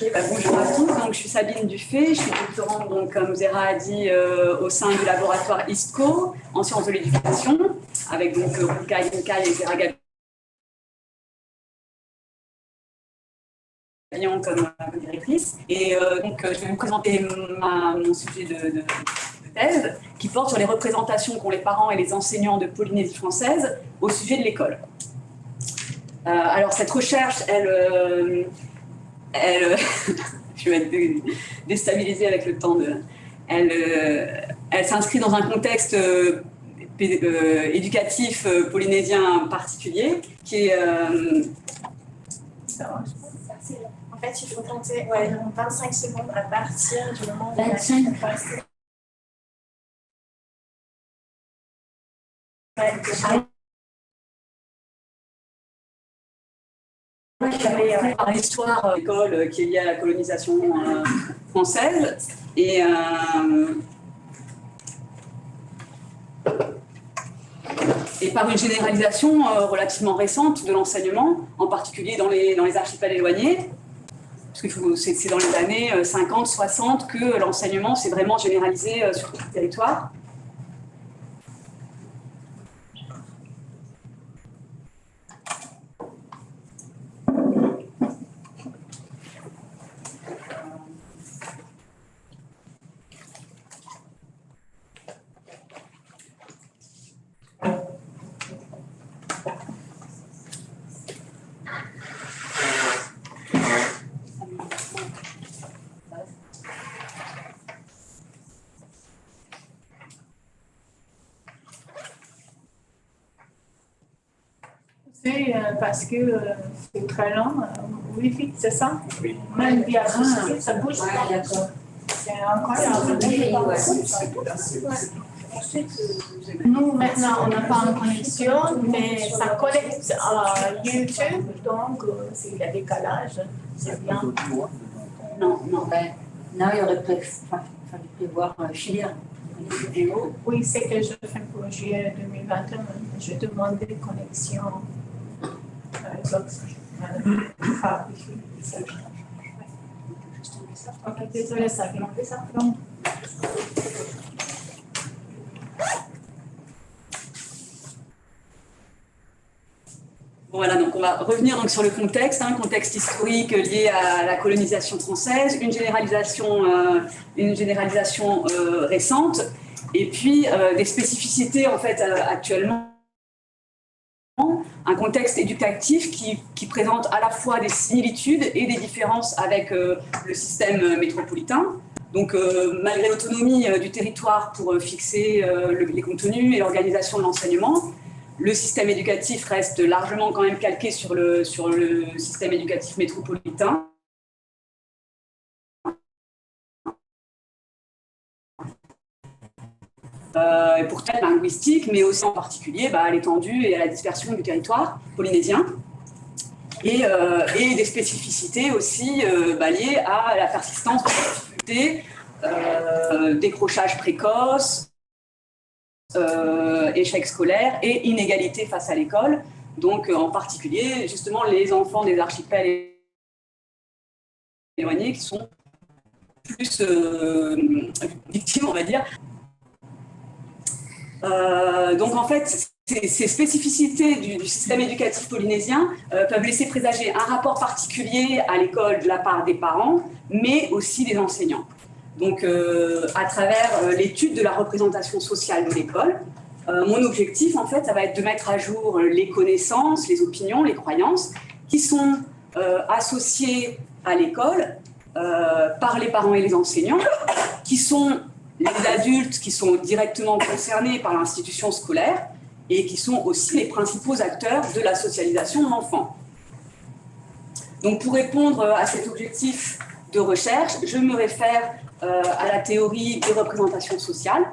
Bonjour à tous, donc, je suis Sabine Dufay, je suis doctorante, donc, comme Zéra a dit, au sein du laboratoire ISCO en sciences de l'éducation, avec donc Rukai Inkai et Zéra Gabian comme directrice. Et donc, je vais vous présenter mon sujet de thèse qui porte sur les représentations qu'ont les parents et les enseignants de Polynésie française au sujet de l'école. Alors, cette recherche, elle je vais être déstabilisée avec le temps. Elle s'inscrit dans un contexte éducatif polynésien particulier qui est... En fait, il faut compter 25 secondes à partir du moment où 25. Par l'histoire de l'école qui est liée à la colonisation française et par une généralisation relativement récente de l'enseignement, en particulier dans les archipels éloignés, parce que c'est dans les années 50-60 que l'enseignement s'est vraiment généralisé sur tout le territoire. C'est parce que c'est très long. Oui, vite, c'est ça? Oui. Même via ça bouge. Ouais, d'accord. C'est incroyable. Nous, maintenant, on n'a pas en connexion, mais ça connecte à YouTube, donc s'il y a décalage, c'est bien. Non, ben, non, il aurait fallu prévoir Chilien. Oui, c'est que je fais pour juillet 2021. Je demande des connexions. Ok, désolé, ça vient de ça. Voilà, donc on va revenir donc sur le contexte, contexte historique lié à la colonisation française, une généralisation récente, et puis des spécificités en fait actuellement. Un contexte éducatif qui présente à la fois des similitudes et des différences avec le système métropolitain. Donc, malgré l'autonomie du territoire pour fixer les contenus et l'organisation de l'enseignement, le système éducatif reste largement quand même calqué sur le système éducatif métropolitain. Pour thème linguistique, mais aussi en particulier à l'étendue et à la dispersion du territoire polynésien, et des spécificités aussi liées à la persistance de difficultés, décrochage précoce, échec scolaire et inégalité face à l'école. Donc, en particulier, justement, les enfants des archipels éloignés qui sont plus victimes, on va dire. Donc en fait, ces spécificités du système éducatif polynésien peuvent laisser présager un rapport particulier à l'école de la part des parents, mais aussi des enseignants. Donc à travers l'étude de la représentation sociale de l'école, mon objectif en fait, ça va être de mettre à jour les connaissances, les opinions, les croyances qui sont associées à l'école par les parents et les enseignants, qui sont les adultes qui sont directement concernés par l'institution scolaire et qui sont aussi les principaux acteurs de la socialisation de l'enfant. Donc pour répondre à cet objectif de recherche, je me réfère à la théorie des représentations sociales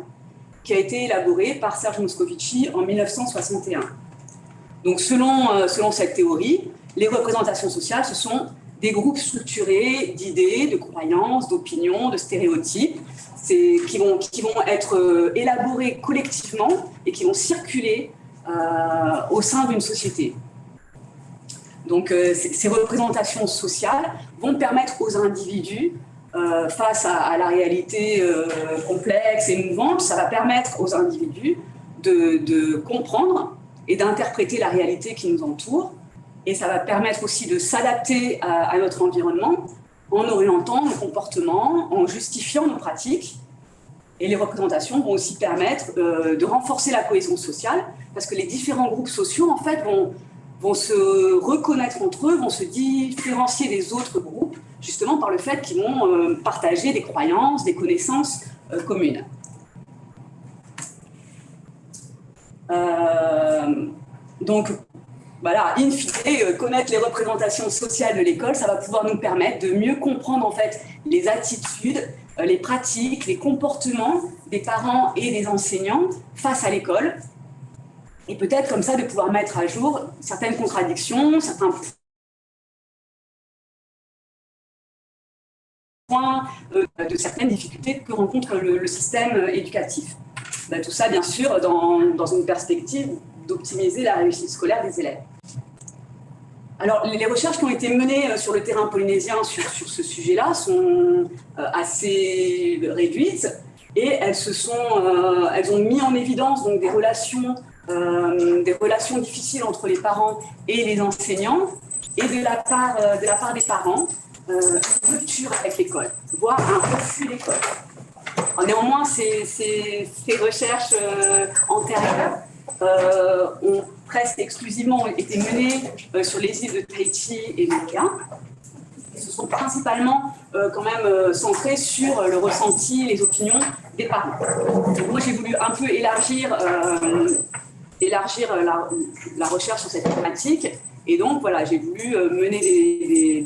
qui a été élaborée par Serge Moscovici en 1961. Donc selon cette théorie, les représentations sociales, ce sont des groupes structurés d'idées, de croyances, d'opinions, de stéréotypes, qui vont être élaborés collectivement et qui vont circuler au sein d'une société. Donc ces représentations sociales vont permettre aux individus, face à la réalité complexe et mouvante, ça va permettre aux individus de comprendre et d'interpréter la réalité qui nous entoure. Et ça va permettre aussi de s'adapter à notre environnement en orientant nos comportements, en justifiant nos pratiques. Et les représentations vont aussi permettre de renforcer la cohésion sociale, parce que les différents groupes sociaux, en fait, vont se reconnaître entre eux, vont se différencier des autres groupes, justement par le fait qu'ils vont partager des croyances, des connaissances communes. Donc, voilà, in fine, connaître les représentations sociales de l'école, ça va pouvoir nous permettre de mieux comprendre en fait les attitudes, les pratiques, les comportements des parents et des enseignants face à l'école, et peut-être comme ça de pouvoir mettre à jour certaines contradictions, certains points de certaines difficultés que rencontre le système éducatif. Ben, tout ça, bien sûr, dans une perspective d'optimiser la réussite scolaire des élèves. Alors, les recherches qui ont été menées sur le terrain polynésien sur ce sujet-là sont assez réduites et elles ont mis en évidence donc, des relations difficiles entre les parents et les enseignants et de la part des parents, une rupture avec l'école, voire un refus d'école. Néanmoins, ces recherches antérieures ont presque exclusivement été menées sur les îles de Tahiti et Nouméa. Ils se sont principalement quand même centrés sur le ressenti, les opinions des parents. Donc, moi, j'ai voulu un peu élargir la recherche sur cette thématique. Et donc, voilà, j'ai voulu mener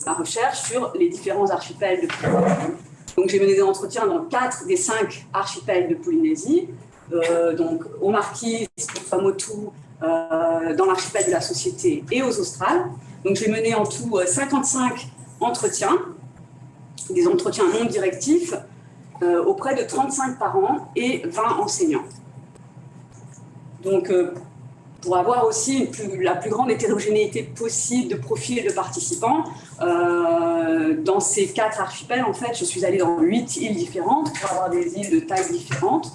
la recherche sur les différents archipels de Polynésie. Donc, j'ai mené des entretiens dans 4 des 5 archipels de Polynésie, donc aux Marquises, aux Tuamotu, dans l'archipel de la Société et aux Australes. Donc, j'ai mené en tout 55 entretiens, des entretiens non directifs, auprès de 35 parents et 20 enseignants. Donc, pour avoir aussi la plus grande hétérogénéité possible de profils de participants, dans ces 4 archipels, en fait, je suis allée dans 8 îles différentes pour avoir des îles de taille différentes.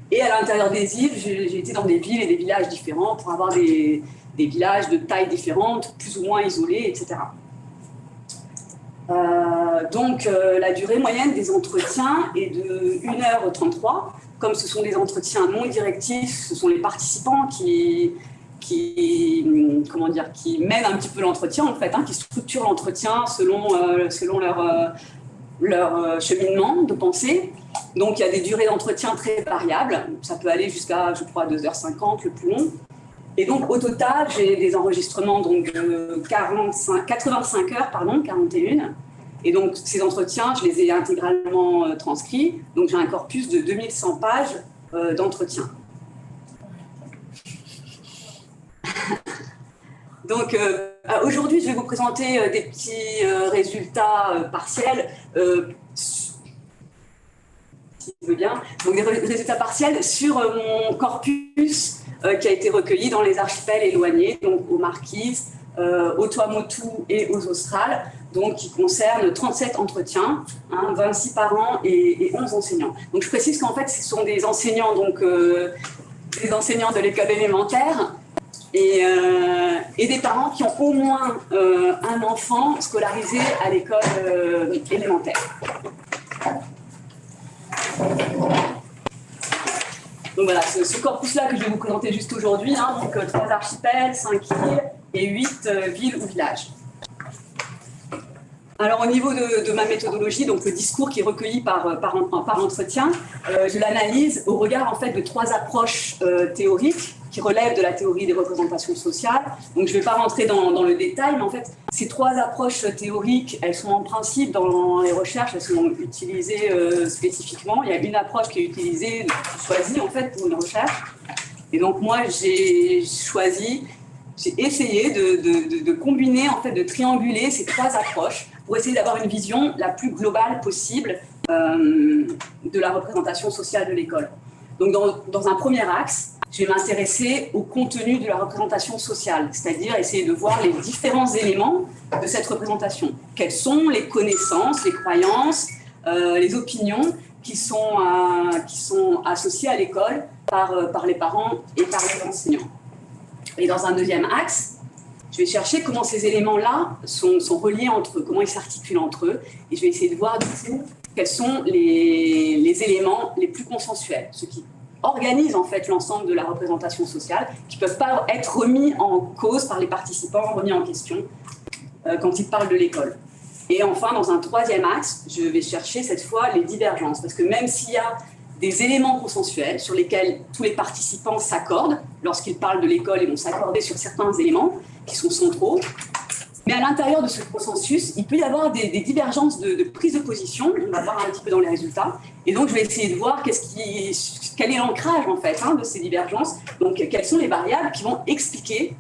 Et à l'intérieur des îles, j'ai été dans des villes et des villages différents pour avoir des villages de taille différentes, plus ou moins isolés, etc. Donc, la durée moyenne des entretiens est de 1h33. Comme ce sont des entretiens non directifs, ce sont les participants qui mènent un petit peu l'entretien, en fait, qui structurent l'entretien selon leur cheminement de pensée. Donc, il y a des durées d'entretien très variables. Ça peut aller jusqu'à, je crois, 2h50, le plus long. Et donc, au total, j'ai des enregistrements donc, de 85 heures, 41. Et donc, ces entretiens, je les ai intégralement transcrits. Donc, j'ai un corpus de 2100 pages d'entretien. Donc, aujourd'hui, je vais vous présenter des petits résultats partiels. Si tu veux bien. Donc, des résultats partiels sur mon corpus qui a été recueilli dans les archipels éloignés, donc aux Marquises, aux Tuamotu et aux Australes, donc qui concerne 37 entretiens, 26 parents et 11 enseignants. Donc je précise qu'en fait, ce sont des enseignants, donc, des enseignants de l'école élémentaire et des parents qui ont au moins un enfant scolarisé à l'école élémentaire. Donc voilà, ce corpus-là que je vais vous présenter juste aujourd'hui, donc 3 archipels, 5 îles et 8 villes ou villages. Alors au niveau de ma méthodologie, donc le discours qui est recueilli par entretien, je l'analyse au regard en fait de 3 approches théoriques qui relèvent de la théorie des représentations sociales. Donc je ne vais pas rentrer dans le détail, mais en fait ces 3 approches théoriques, elles sont en principe dans les recherches, elles sont utilisées spécifiquement. Il y a une approche qui est utilisée, choisie en fait pour une recherche. Et donc moi j'ai essayé de combiner, en fait, de trianguler ces 3 approches pour essayer d'avoir une vision la plus globale possible de la représentation sociale de l'école. Donc, dans un premier axe, je vais m'intéresser au contenu de la représentation sociale, c'est-à-dire essayer de voir les différents éléments de cette représentation. Quelles sont les connaissances, les croyances, les opinions qui sont associées à l'école par les parents et par les enseignants. Et dans un deuxième axe, je vais chercher comment ces éléments-là sont reliés entre eux, comment ils s'articulent entre eux, et je vais essayer de voir du coup quels sont les éléments les plus consensuels, ceux qui organisent en fait l'ensemble de la représentation sociale, qui ne peuvent pas être remis en cause par les participants, remis en question quand ils parlent de l'école. Et enfin, dans un troisième axe, je vais chercher cette fois les divergences, parce que même s'il y a des éléments consensuels sur lesquels tous les participants s'accordent, lorsqu'ils parlent de l'école, ils vont s'accorder sur certains éléments qui sont centraux, mais à l'intérieur de ce consensus, il peut y avoir des divergences de prise de position, on va voir un petit peu dans les résultats, et donc je vais essayer de voir quel est l'ancrage en fait de ces divergences, donc quelles sont les variables qui vont expliquer,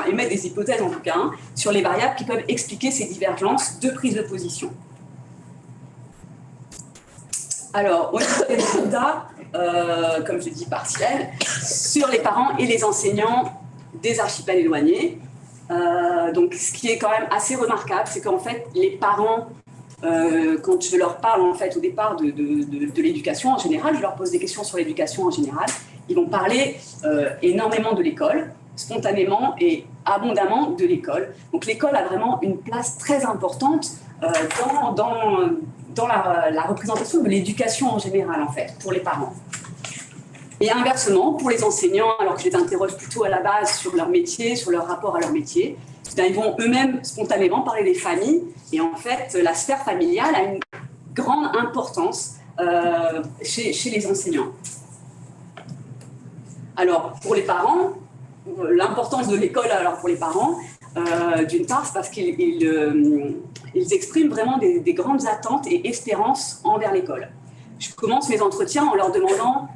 émettre des hypothèses en tout cas, sur les variables qui peuvent expliquer ces divergences de prise de position. Alors, au niveau des résultats, comme je dis partiels, sur les parents et les enseignants des archipels éloignés. Donc, ce qui est quand même assez remarquable, c'est qu'en fait, les parents, quand je leur parle en fait au départ de l'éducation en général, je leur pose des questions sur l'éducation en général, ils vont parler énormément de l'école, spontanément et abondamment de l'école. Donc, l'école a vraiment une place très importante dans la représentation de l'éducation en général, en fait, pour les parents. Et inversement, pour les enseignants, alors que je les interroge plutôt à la base sur leur métier, sur leur rapport à leur métier, ils vont eux-mêmes spontanément parler des familles. Et en fait, la sphère familiale a une grande importance chez les enseignants. Alors, pour les parents, l'importance de l'école alors pour les parents, d'une part, c'est parce qu'ils expriment vraiment des grandes attentes et espérances envers l'école. Je commence mes entretiens en leur demandant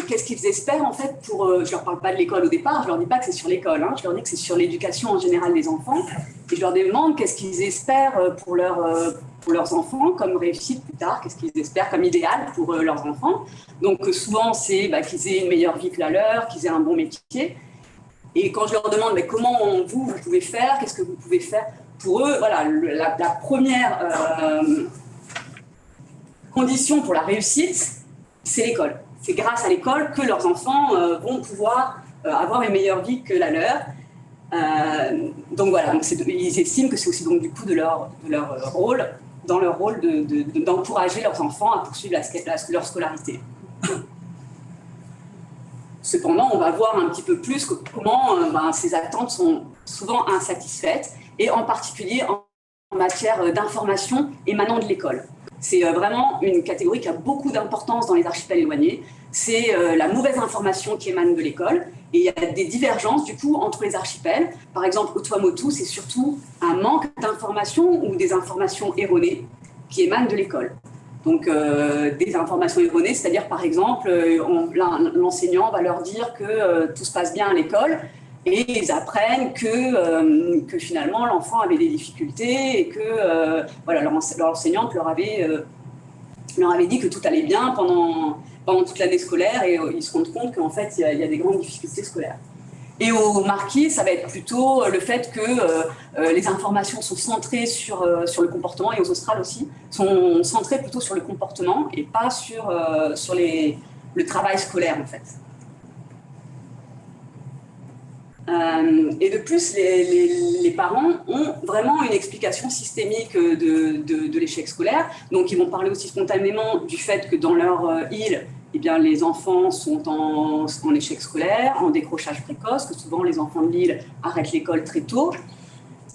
qu'est-ce qu'ils espèrent en fait pour... je ne leur parle pas de l'école au départ, je ne leur dis pas que c'est sur l'école, je leur dis que c'est sur l'éducation en général des enfants, et je leur demande qu'est-ce qu'ils espèrent pour leurs enfants comme réussite plus tard, qu'est-ce qu'ils espèrent comme idéal pour leurs enfants. Donc souvent c'est qu'ils aient une meilleure vie que la leur, qu'ils aient un bon métier. Et quand je leur demande comment vous pouvez faire, qu'est-ce que vous pouvez faire pour eux, voilà, la première condition pour la réussite, c'est l'école. C'est grâce à l'école que leurs enfants vont pouvoir avoir une meilleure vie que la leur. Donc voilà, ils estiment que c'est aussi donc, du coup de leur rôle, dans leur rôle d'encourager leurs enfants à poursuivre leur scolarité. Cependant, on va voir un petit peu plus comment ces attentes sont souvent insatisfaites, et en particulier en matière d'information émanant de l'école. C'est vraiment une catégorie qui a beaucoup d'importance dans les archipels éloignés. C'est la mauvaise information qui émane de l'école, et il y a des divergences du coup entre les archipels. Par exemple, au Tuamotu, c'est surtout un manque d'informations ou des informations erronées qui émanent de l'école. Donc, des informations erronées, c'est-à-dire, par exemple, l'enseignant va leur dire que tout se passe bien à l'école, et ils apprennent que finalement, l'enfant avait des difficultés et que leur enseignante leur avait dit que tout allait bien pendant toute l'année scolaire, et ils se rendent compte qu'en fait, il y a des grandes difficultés scolaires. Et au Marquis, ça va être plutôt le fait que les informations sont centrées sur le comportement, et aux Australes aussi, sont centrées plutôt sur le comportement et pas sur le travail scolaire en fait. Et de plus, les parents ont vraiment une explication systémique de l'échec scolaire. Donc ils vont parler aussi spontanément du fait que dans leur île, eh bien, les enfants sont en échec scolaire, en décrochage précoce, que souvent les enfants de l'île arrêtent l'école très tôt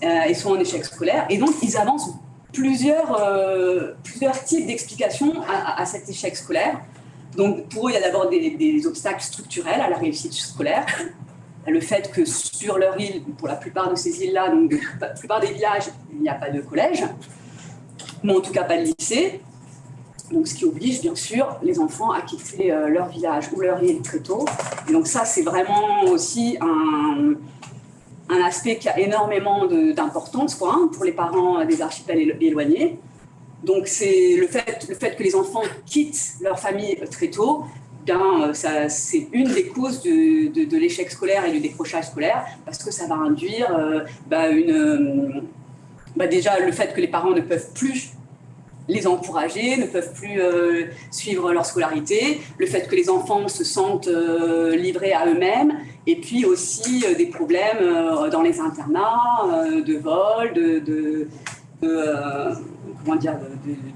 et sont en échec scolaire. Et donc, ils avancent plusieurs types d'explications à cet échec scolaire. Donc, pour eux, il y a d'abord des obstacles structurels à la réussite scolaire. Le fait que sur leur île, pour la plupart de ces îles-là, donc la plupart des villages, il n'y a pas de collège, mais en tout cas pas de lycée. Donc, ce qui oblige, bien sûr, les enfants à quitter leur village ou leur île très tôt. Et donc, ça, c'est vraiment aussi un aspect qui a énormément d'importance pour les parents des archipels éloignés. Donc, c'est le fait que les enfants quittent leur famille très tôt c'est une des causes de l'échec scolaire et du décrochage scolaire, parce que ça va induire déjà le fait que les parents ne peuvent plus les encourager, ne peuvent plus suivre leur scolarité, le fait que les enfants se sentent livrés à eux-mêmes, et puis aussi des problèmes dans les internats, de vol, de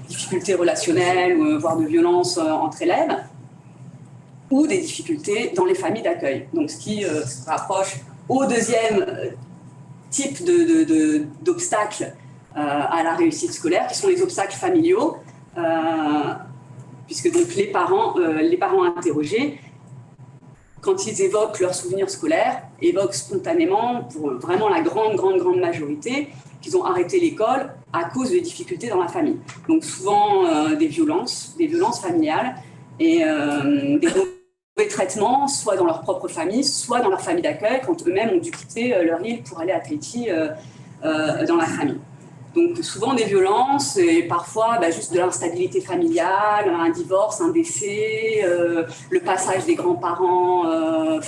difficultés relationnelles, voire de violences entre élèves, ou des difficultés dans les familles d'accueil. Donc ce qui se rapproche au deuxième type d'obstacles à la réussite scolaire, qui sont les obstacles familiaux, puisque donc les parents interrogés, quand ils évoquent leurs souvenirs scolaires, évoquent spontanément, pour vraiment la grande majorité, qu'ils ont arrêté l'école à cause de difficultés dans la famille. Donc souvent des violences familiales et des mauvais traitements, soit dans leur propre famille, soit dans leur famille d'accueil, quand eux-mêmes ont dû quitter leur île pour aller à Tahiti dans la famille. Donc souvent des violences et parfois juste de l'instabilité familiale, un divorce, un décès, le passage des grands-parents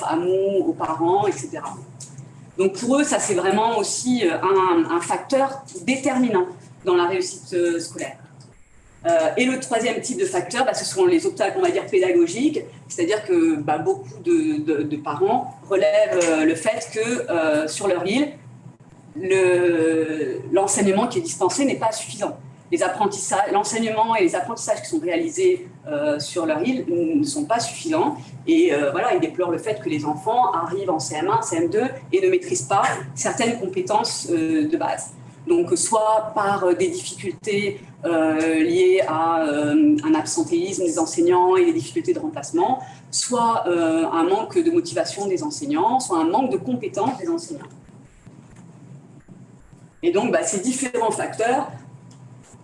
amours aux parents, etc. Donc pour eux, ça c'est vraiment aussi un facteur déterminant dans la réussite scolaire. Et le troisième type de facteur, ce sont les obstacles, on va dire, pédagogiques, c'est-à-dire que beaucoup de parents relèvent le fait que sur leur île, l'enseignement qui est dispensé n'est pas suffisant. L'enseignement et les apprentissages qui sont réalisés sur leur île ne sont pas suffisants. Et ils déplorent le fait que les enfants arrivent en CM1, CM2 et ne maîtrisent pas certaines compétences de base. Donc, soit par des difficultés liées à un absentéisme des enseignants et des difficultés de remplacement, soit un manque de motivation des enseignants, soit un manque de compétences des enseignants. Et donc, ces différents facteurs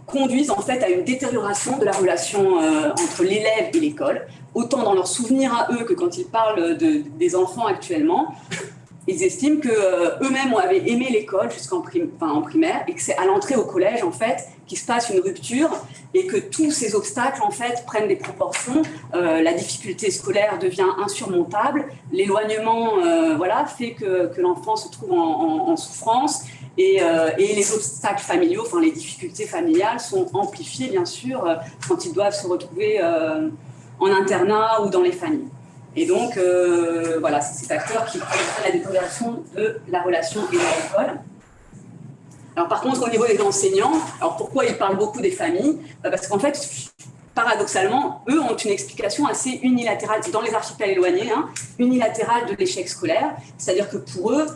conduisent en fait à une détérioration de la relation entre l'élève et l'école, autant dans leurs souvenirs à eux que quand ils parlent des enfants actuellement. Ils estiment qu'eux-mêmes avaient aimé l'école jusqu'en primaire et que c'est à l'entrée au collège en fait qu'il se passe une rupture et que tous ces obstacles en fait prennent des proportions. La difficulté scolaire devient insurmontable, l'éloignement fait que l'enfant se trouve en souffrance. Et les obstacles familiaux, les difficultés familiales sont amplifiées, bien sûr, quand ils doivent se retrouver en internat ou dans les familles. Et donc, c'est ces facteurs qui provoquent la détérioration de la relation et de l'école. Alors, par contre, au niveau des enseignants, pourquoi ils parlent beaucoup des familles ? Parce qu'en fait, paradoxalement, eux ont une explication assez unilatérale, dans les archipels éloignés, unilatérale de l'échec scolaire. C'est-à-dire que pour eux,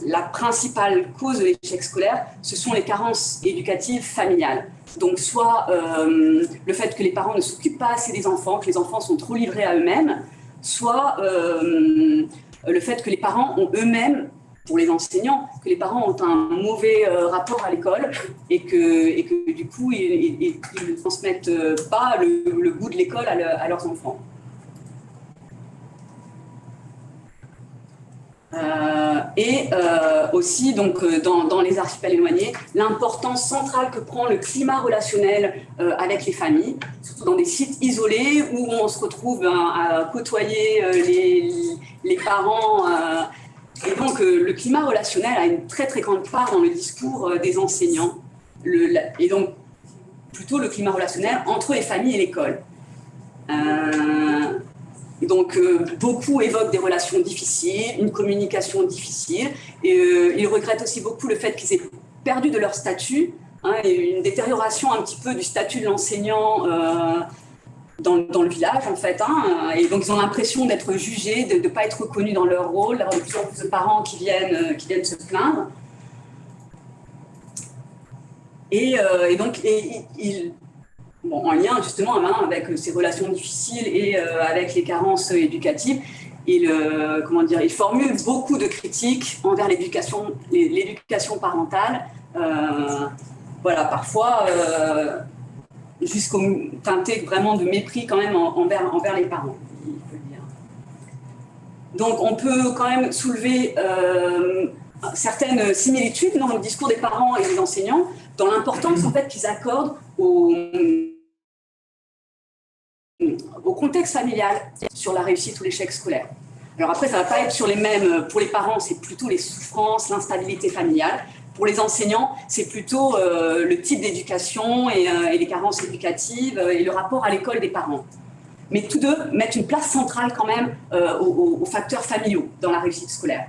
la principale cause de l'échec scolaire, ce sont les carences éducatives familiales. Donc, soit le fait que les parents ne s'occupent pas assez des enfants, que les enfants sont trop livrés à eux-mêmes, soit le fait que les parents ont eux-mêmes, pour les enseignants, que les parents ont un mauvais rapport à l'école et que du coup, ils ne transmettent pas le goût de l'école à leurs enfants. Aussi, donc, dans les archipels éloignés, l'importance centrale que prend le climat relationnel avec les familles, surtout dans des sites isolés où on se retrouve à côtoyer les parents. Et donc, le climat relationnel a une très grande part dans le discours des enseignants. Et donc, plutôt le climat relationnel entre les familles et l'école. Donc, beaucoup évoquent des relations difficiles, une communication difficile. Et ils regrettent aussi beaucoup le fait qu'ils aient perdu de leur statut, et une détérioration un petit peu du statut de l'enseignant dans le village, en fait. Et donc, ils ont l'impression d'être jugés, de ne pas être reconnus dans leur rôle, d'avoir de plus en plus de parents qui viennent se plaindre. Et donc, en lien justement avec ces relations difficiles et avec les carences éducatives, il formule beaucoup de critiques envers l'éducation parentale, parfois jusqu'au teinté vraiment de mépris quand même envers les parents, il faut le dire. Donc on peut quand même soulever certaines similitudes dans le discours des parents et des enseignants, dans l'importance en fait qu'ils accordent aux au contexte familial sur la réussite ou l'échec scolaire. Alors après, ça ne va pas être sur les mêmes, pour les parents, c'est plutôt les souffrances, l'instabilité familiale. Pour les enseignants, c'est plutôt le type d'éducation et les carences éducatives et le rapport à l'école des parents. Mais tous deux mettent une place centrale quand même aux facteurs familiaux dans la réussite scolaire.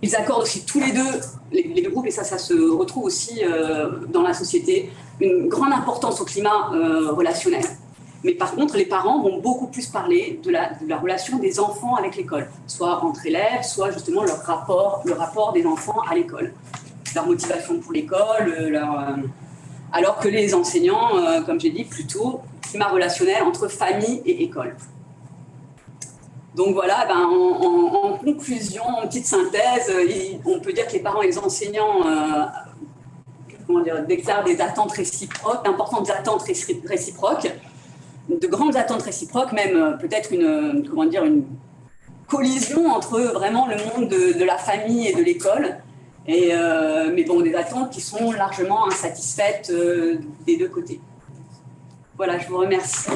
Ils accordent aussi tous les deux, les deux groupes, et ça se retrouve aussi dans la société, une grande importance au climat relationnel. Mais par contre, les parents vont beaucoup plus parler de la relation des enfants avec l'école, soit entre élèves, soit justement le rapport des enfants à l'école, leur motivation pour l'école, alors que les enseignants, comme j'ai dit, plutôt climat relationnel entre famille et école. Donc voilà, en conclusion, en petite synthèse, on peut dire que les parents et les enseignants déclarent des attentes réciproques, d'importantes attentes réciproques, de grandes attentes réciproques, même peut-être une collision entre vraiment le monde de la famille et de l'école, mais bon, des attentes qui sont largement insatisfaites des deux côtés. Voilà, je vous remercie.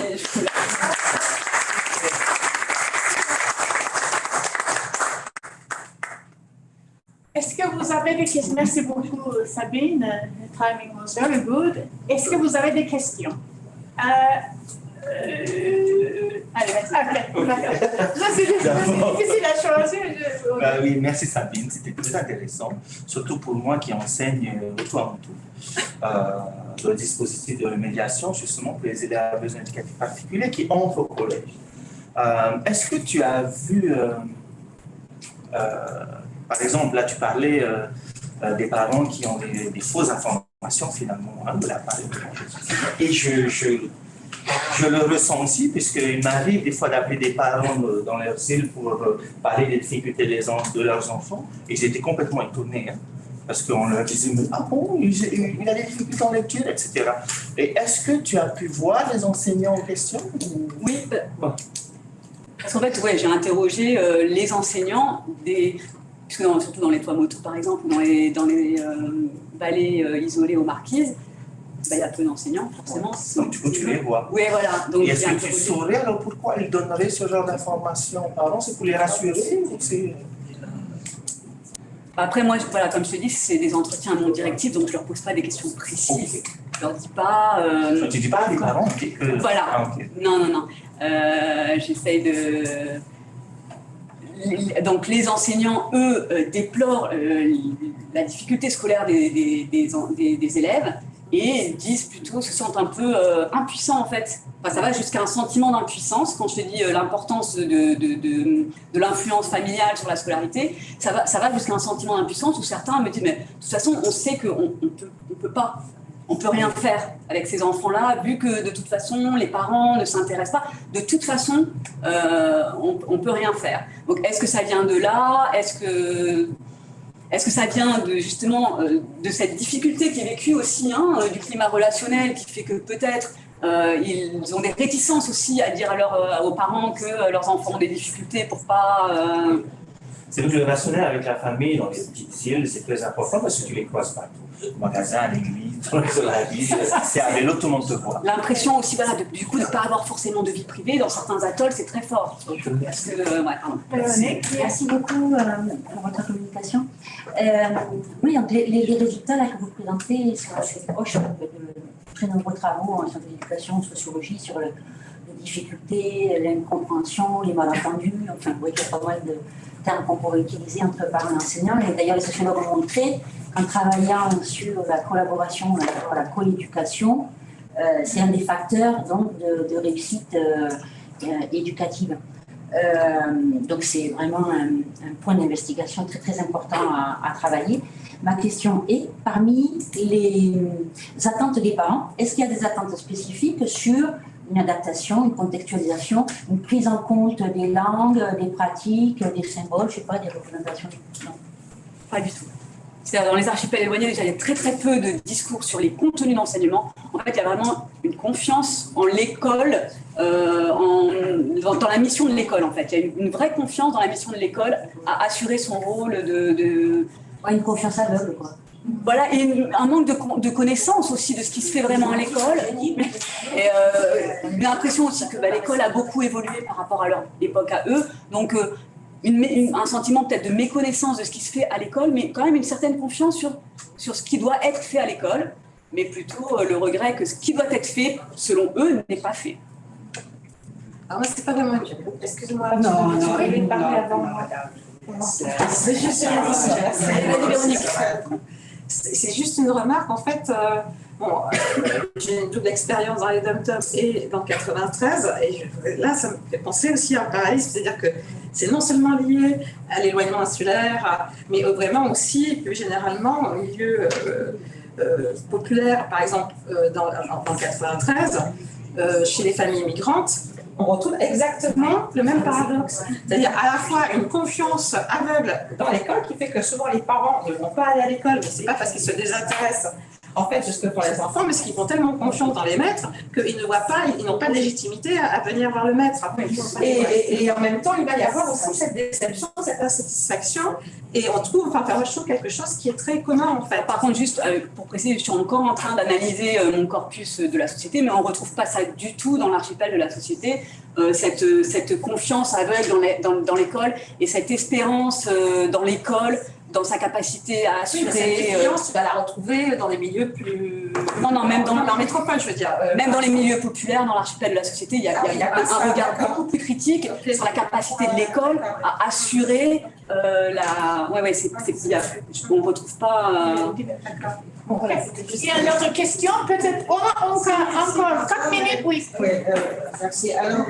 Est-ce que vous avez des questions? Merci beaucoup, Sabine. The timing was very good. Est-ce que vous avez des questions? Allez, vas-y. Ok, d'accord. C'est difficile à choisir. Oui, merci Sabine, c'était très intéressant, surtout pour moi qui enseigne au Toronto. Le dispositif de médiation, justement, pour les élèves à besoins éducatifs particuliers qui entrent au collège. Est-ce que tu as vu, par exemple, là tu parlais des parents qui ont des fausses informations finalement de la part de et je le ressens aussi, puisqu'il m'arrive des fois d'appeler des parents dans leurs îles pour parler des difficultés de leurs enfants, et j'étais complètement étonné, parce qu'on leur disait « Ah bon, il a des difficultés en lecture, etc. » Et est-ce que tu as pu voir les enseignants en question Oui, parce qu'en fait, ouais, j'ai interrogé les enseignants, surtout dans les Tuamotu par exemple, dans les vallées isolées aux Marquises. Il y a peu d'enseignants, forcément. Donc, du coup, tu les vois. Oui, voilà. Donc, et est-ce que tu saurais alors pourquoi ils donneraient ce genre d'informations aux parents? C'est pour les rassurer ou c'est... Après, moi, voilà, comme je te dis, c'est des entretiens non directifs, donc je ne leur pose pas des questions précises. Okay. Je ne leur dis pas... Tu ne dis pas à des parents Voilà. Ah, okay. Non. J'essaye de... Donc, les enseignants, eux, déplorent la difficulté scolaire des élèves, et disent plutôt, se sentent un peu impuissants en fait. Enfin, ça va jusqu'à un sentiment d'impuissance. Quand je te dis l'importance de l'influence familiale sur la scolarité, ça va jusqu'à un sentiment d'impuissance où certains me disent, mais de toute façon, on sait qu'on on peut rien faire avec ces enfants-là, vu que de toute façon, les parents ne s'intéressent pas. De toute façon, on peut rien faire. Donc, est-ce que ça vient de là? Est-ce que ça vient justement de cette difficulté qui est vécue aussi, du climat relationnel, qui fait que peut-être ils ont des réticences aussi à dire aux parents que leurs enfants ont des difficultés pour pas... C'est vrai que le relationnel avec la famille dans les petites îles, c'est très important parce que tu les croises partout. Au magasin, à l'église, dans la ville, c'est à vélo, tout le monde te voit. L'impression aussi, voilà, du coup, de ne pas avoir forcément de vie privée, dans certains atolls, c'est très fort. Donc, parce que, Merci beaucoup pour votre communication. Oui, donc les résultats là, que vous présentez sont assez proches de très nombreux travaux en sciences de l'éducation, en sociologie, sur les difficultés, l'incompréhension, les malentendus. Enfin, vous voyez qu'il y a pas mal de termes qu'on pourrait utiliser entre parents et enseignants. Et d'ailleurs, les sociologues ont montré qu'en travaillant sur la collaboration, la coéducation, c'est un des facteurs donc, de réussite éducative. Donc c'est vraiment un point d'investigation très très important à travailler. Ma question est, parmi les attentes des parents, est-ce qu'il y a des attentes spécifiques sur une adaptation, une contextualisation, une prise en compte des langues, des pratiques, des symboles, je ne sais pas, des représentations? Non. Pas du tout. C'est-à-dire dans les archipels éloignés, déjà, il y a très très peu de discours sur les contenus d'enseignement. En fait, il y a vraiment une confiance en l'école, dans la mission de l'école, en fait. Il y a une vraie confiance dans la mission de l'école à assurer son rôle de... Ouais, une confiance aveugle, quoi. Voilà, et un manque de connaissance aussi de ce qui se fait vraiment à l'école. Et j'ai l'impression aussi que l'école a beaucoup évolué par rapport à leur époque à eux. Donc, un sentiment peut-être de méconnaissance de ce qui se fait à l'école, mais quand même une certaine confiance sur ce qui doit être fait à l'école, mais plutôt le regret que ce qui doit être fait, selon eux, n'est pas fait. Alors moi, c'est pas vraiment... Excusez-moi, Non, je voulais parler avant moi. C'est juste une remarque, en fait, j'ai une double expérience dans les dom-toms et dans 93, et là, ça me fait penser aussi à un parallélisme, c'est-à-dire que c'est non seulement lié à l'éloignement insulaire, mais vraiment aussi, plus généralement, au milieu populaire, par exemple, dans 93, chez les familles migrantes, on retrouve exactement le même paradoxe. C'est-à-dire à la fois une confiance aveugle dans l'école qui fait que souvent les parents ne vont pas aller à l'école, mais c'est pas parce qu'ils se désintéressent en fait jusque pour les enfants, mais parce qu'ils font tellement confiance dans les maîtres qu'ils ne voient pas, ils n'ont pas de légitimité à venir voir le maître. Et en même temps, il va y avoir aussi cette déception, cette insatisfaction, et on trouve, enfin moi je trouve quelque chose qui est très commun en fait. Par contre, juste pour préciser, je suis encore en train d'analyser mon corpus de la société, mais on ne retrouve pas ça du tout dans l'archipel de la société, cette confiance aveugle dans l'école et cette espérance dans l'école, dans sa capacité à assurer... Cette confiance, tu vas la retrouver dans les milieux plus... Non, même dans la métropole, je veux dire. Même dans les milieux populaires, dans l'archipel de la société, il y a un regard beaucoup plus critique sur la capacité de l'école à assurer la... on ne retrouve pas... Il y a une autre question, peut-être encore 4 minutes, oui. Oui, merci. Alors,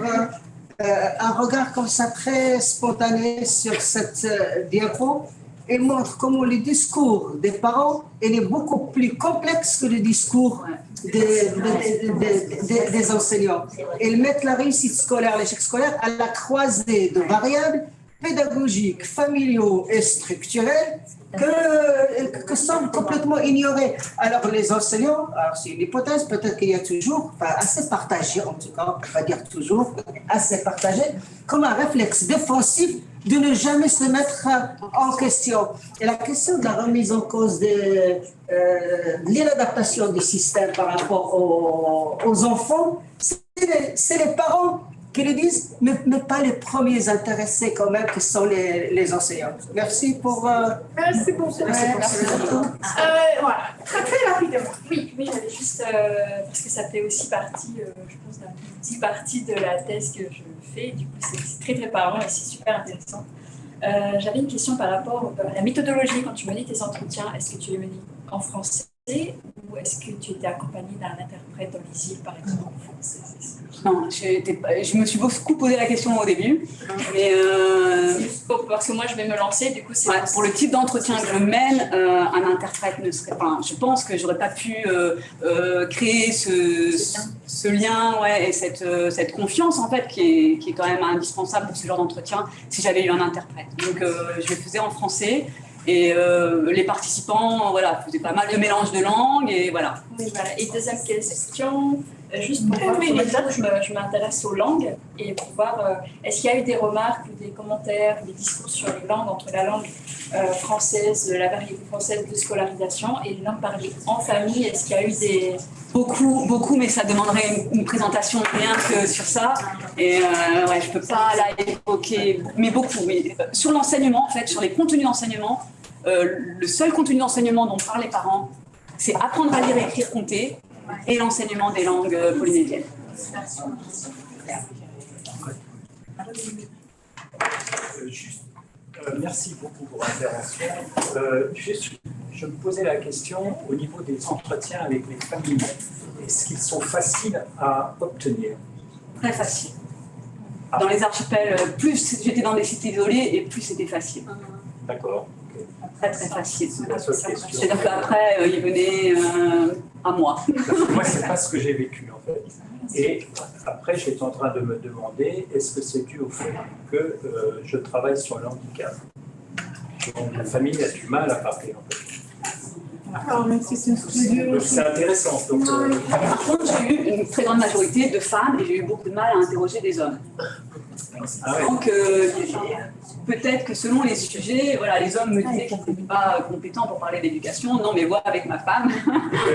un regard comme ça très spontané sur cette diapo, il montre comment le discours des parents est beaucoup plus complexe que le discours des enseignants. Ils mettent la réussite scolaire, l'échec scolaire à la croisée de variables pédagogiques, familiaux et structurels que semblent complètement ignorés. Alors les enseignants, alors c'est une hypothèse, peut-être qu'il y a toujours, enfin assez partagé en tout cas, on ne peut pas dire toujours, assez partagé, comme un réflexe défensif de ne jamais se mettre en question. Et la question de la remise en cause de l'inadaptation du système par rapport aux enfants, c'est les parents qui le disent, mais pas les premiers intéressés quand même, qui sont les enseignants. Merci pour... Merci beaucoup. Voilà, très rapidement. Oui, j'avais juste, parce que ça fait aussi partie, je pense, d'un petit partie de la thèse que je fais, du coup c'est très parlant et c'est super intéressant. J'avais une question par rapport à la méthodologie. Quand tu menais tes entretiens, est-ce que tu les menais en français ou est-ce que tu étais accompagnée d'un interprète dans les îles, par exemple, en français? Non, je me suis beaucoup posé la question au début, mais parce que moi je vais me lancer, du coup c'est pour le type d'entretien que je mène, un interprète ne serait pas. Je pense que j'aurais pas pu créer ce lien, et cette confiance en fait qui est quand même indispensable pour ce genre d'entretien si j'avais eu un interprète. Donc je le faisais en français. Et les participants faisaient pas mal de mélange de langues et voilà. Oui, voilà. Et deuxième question, juste pour voir, je m'intéresse aux langues et pour voir, est-ce qu'il y a eu des remarques ou des commentaires, des discours sur les langues, entre la langue française, la variété française de scolarisation et les langues parlées en famille, est-ce qu'il y a eu des... Beaucoup, mais ça demanderait une présentation rien que sur ça. Et je peux pas là évoquer, mais beaucoup. Mais sur l'enseignement, en fait, sur les contenus d'enseignement, le seul contenu d'enseignement dont parlent les parents, c'est apprendre à lire, écrire, compter et l'enseignement des langues polynésiennes. Merci beaucoup pour l'intervention. Je me posais la question au niveau des entretiens avec les familles. Est-ce qu'ils sont faciles à obtenir? Très facile. Dans les archipels, plus j'étais dans des sites isolés et plus c'était facile. D'accord. Très facile. C'est la seule question. C'est-à-dire qu'après, ils venaient à moi. Moi, c'est pas ce que j'ai vécu en fait. Et après, j'étais en train de me demander, est-ce que c'est dû au fait que je travaille sur le handicap? Donc, la famille a du mal à parler en fait. C'est intéressant. Donc, Par contre, j'ai eu une très grande majorité de femmes et j'ai eu beaucoup de mal à interroger des hommes. Ah ouais. Donc, peut-être que selon les sujets, voilà, les hommes me disaient qu'ils n'étaient pas compétents pour parler d'éducation. Non, mais vois avec ma femme.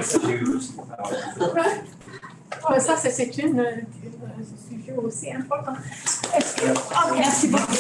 Ça, j'ai eu aussi. Ouais, ça, c'est un sujet aussi important. Merci beaucoup.